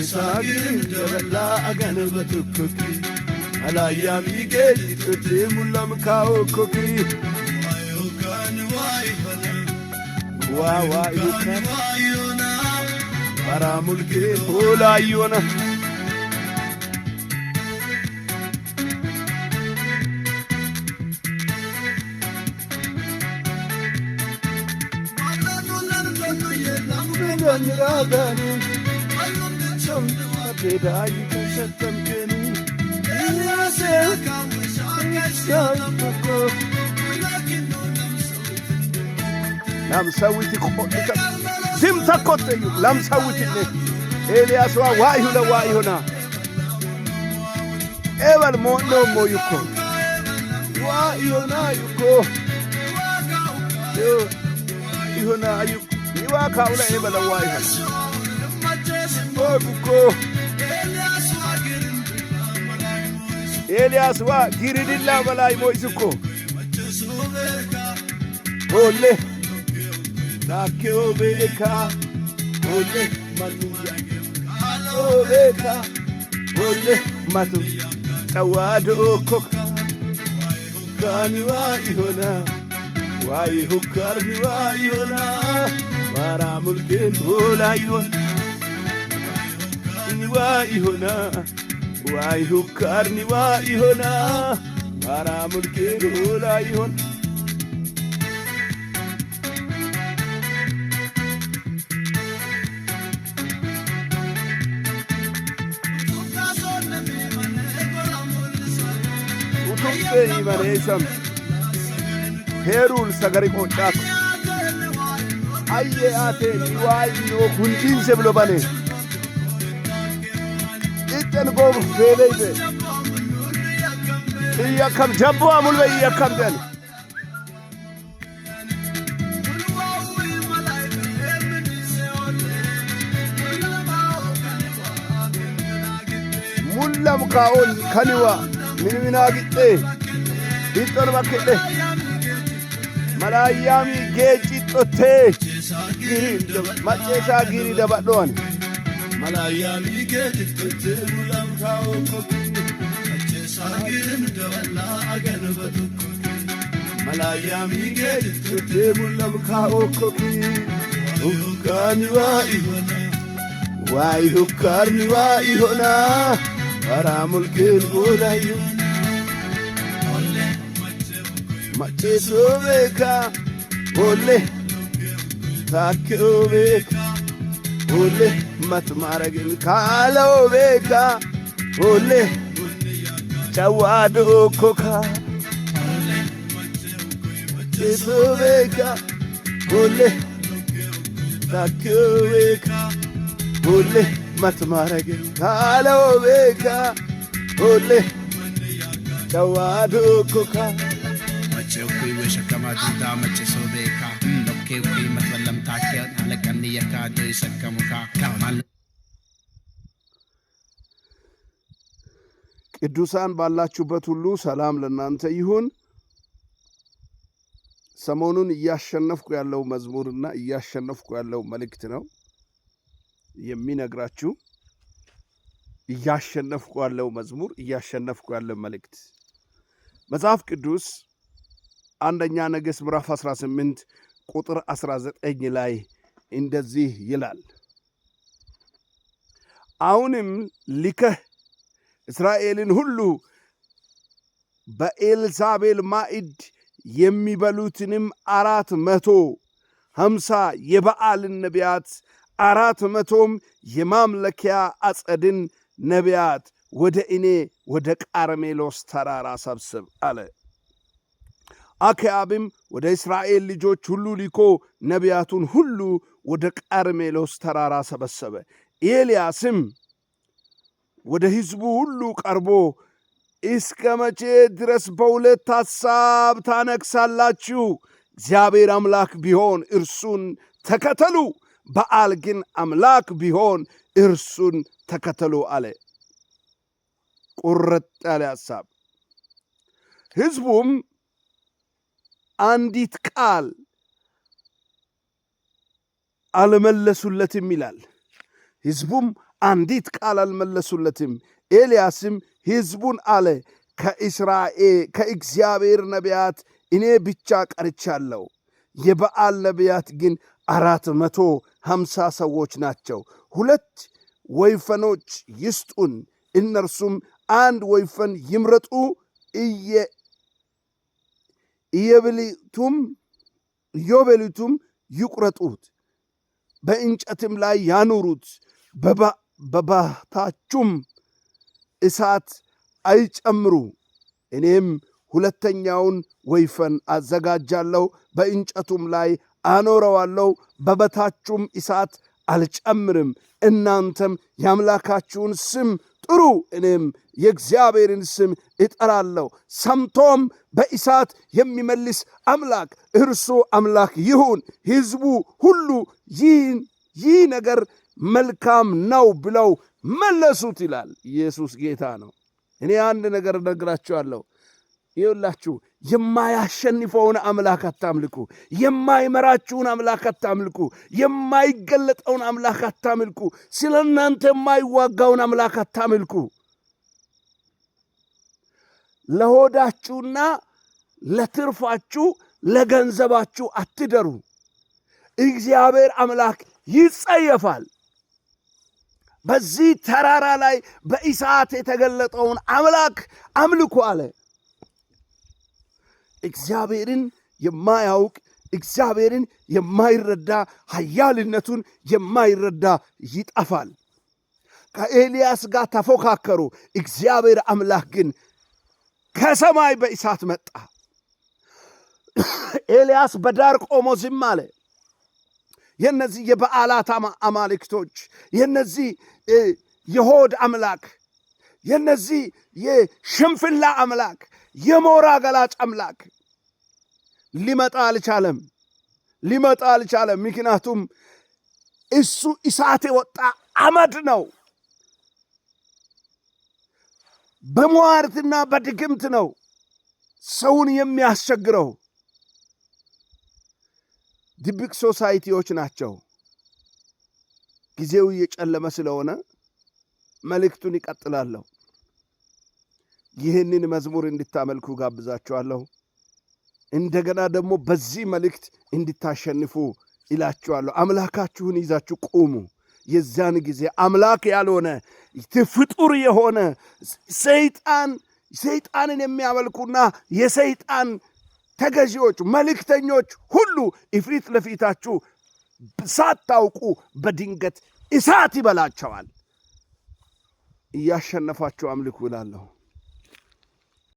Sagin daballa agan batukuki alayami geli tuti mulam kao kuki wa yukan para mulki hola yona Dai kashatamkeni lam sawiti qotika sim takote lam sawiti ne Elias wa ihuna eval mondo moyuko wa ihuna yuko yo ihuna yuko iwa kaula eval wa ihuna Obuko Elias wa giridilla balay moizuko Ole Nakobeka Ole manuya Obeka Ole matu Tawado koka Kani wa ihona Wa ihukar wa ihona Para mulkin ola ihona Wa ihona Wa ihukar wa ihona Para mulkin ola ihona Utumbe imaresam Herul sagari konchak Ayye ate niwai no kundin se blobane Itten go veleybe Iyakam jabbo amul ve iyakam den Mullam kaon kaniwa Minimina gitte Bittor bakete Malayami geji tote Giri Machesa giri dabadon Malayami geji tote mulam kao koki Machesa giri dabala agan batuko Malayami geji tote mulam kao koki Hukani wa ihona Wai hukani wa ihona Para mulkin gulayo Macheso beka Ole Takyo beka Ole Matmaragin Kalo beka Ole Chawado koka Macheso beka Ole Takyo beka Ole Matmaragin Kalo beka Ole Chawado koka Macheukui wishakama duda macheso beka Lokkeukui matwalam takia Halakani yakado isakamuka Kamal ቅዱሳን ባላችሁበት ሁሉ ሰላም ለእናንተ ይሁን። ሰሞኑን እያሸነፍኩ ያለው መዝሙርና እያሸነፍኩ ያለው መልእክት ነው የሚነግራችሁ። እያሸነፍኩ ያለው መዝሙር እያሸነፍኩ ያለው መልእክት መጽሐፍ ቅዱስ አንደኛ ነገሥት ምዕራፍ 18 ቁጥር 19 ላይ እንደዚህ ይላል። አሁንም ልከህ እስራኤልን ሁሉ በኤልዛቤል ማዕድ የሚበሉትንም 450 የበዓልን ነቢያት 400ም የማምለኪያ አጸድን ነቢያት ወደ እኔ ወደ ቃርሜሎስ ተራራ ሰብስብ አለ። አክዓብም ወደ እስራኤል ልጆች ሁሉ ልኮ ነቢያቱን ሁሉ ወደ ቃርሜሎስ ተራራ ሰበሰበ። ኤልያስም ወደ ሕዝቡ ሁሉ ቀርቦ እስከ መቼ ድረስ በሁለት ሐሳብ ታነግሣላችሁ? እግዚአብሔር አምላክ ቢሆን እርሱን ተከተሉ፣ በዓል ግን አምላክ ቢሆን እርሱን ተከተሉ አለ። ቁርጥ ያለ ሐሳብ። ሕዝቡም አንዲት ቃል አልመለሱለትም ይላል። ሕዝቡም አንዲት ቃል አልመለሱለትም። ኤልያስም ሕዝቡን አለ፣ ከእግዚአብሔር ነቢያት እኔ ብቻ ቀርቻለሁ። የበዓል ነቢያት ግን 450 ሰዎች ናቸው። 2 ወይፈኖች ይስጡን፣ እነርሱም 1 ወይፈን ይምረጡ፣ ኢዮቤልዩም ይቁረጡት፣ በእንጨትም ላይ ያኑሩት፣ በበታቹም እሳት አይጨምሩ። እኔም 2ኛውን ወይፈን አዘጋጃለሁ፣ በእንጨቱም ላይ አኖረዋለሁ፣ በበታቹም እሳት አልጨምርም። እናንተም የአምላካችሁን ስም ጥሩ፣ እኔም የእግዚአብሔርን ስም እጠራለሁ። ሰምቶም በእሳት የሚመልስ አምላክ እርሱ አምላክ ይሁን። ሕዝቡ ሁሉ ይህ ነገር መልካም ነው ብለው መለሱት ይላል። ኢየሱስ ጌታ ነው። እኔ አንድ ነገር እነግራችኋለሁ። ይኸውላችሁ፣ የማያሸንፈውን አምላክ አታምልኩ። የማይመራችሁን አምላክ አታምልኩ። የማይገለጠውን አምላክ አታምልኩ። ስለ እናንተ የማይዋጋውን አምላክ አታምልኩ። ለሆዳችሁና ለትርፋችሁ ለገንዘባችሁ አትደሩ። እግዚአብሔር አምላክ ይጸየፋል። በዚህ ተራራ ላይ በእሳት የተገለጠውን አምላክ አምልኩ አለ። እግዚአብሔርን የማያውቅ እግዚአብሔርን የማይረዳ ኃያልነቱን የማይረዳ ይጠፋል። ከኤልያስ ጋር ተፎካከሩ። እግዚአብሔር አምላክ ግን ከሰማይ በእሳት መጣ። ኤልያስ በዳር ቆሞ ዝም አለ። የነዚህ የበዓላት አማልክቶች፣ የነዚህ የሆድ አምላክ፣ የነዚህ የሽንፍላ አምላክ፣ የሞራ ገላጭ አምላክ ሊመጣ አልቻለም። ምክንያቱም እሱ እሳት የወጣ አመድ ነው። በሟርትና በድግምት ነው ሰውን የሚያስቸግረው። ድብቅ ሶሳይቲዎች ናቸው። ጊዜው እየጨለመ ስለሆነ መልእክቱን ይቀጥላለሁ። ይህንን መዝሙር እንድታመልኩ ጋብዛችኋለሁ። እንደገና ደግሞ በዚህ መልእክት እንድታሸንፉ ይላችኋለሁ። አምላካችሁን ይዛችሁ ቁሙ። የዛን ጊዜ አምላክ ያልሆነ ፍጡር የሆነ ሰይጣንን የሚያመልኩና የሰይጣን ተገዢዎች፣ መልእክተኞች ሁሉ እፊት ለፊታችሁ ሳታውቁ በድንገት እሳት ይበላቸዋል። እያሸነፋችሁ አምልኩ እላለሁ።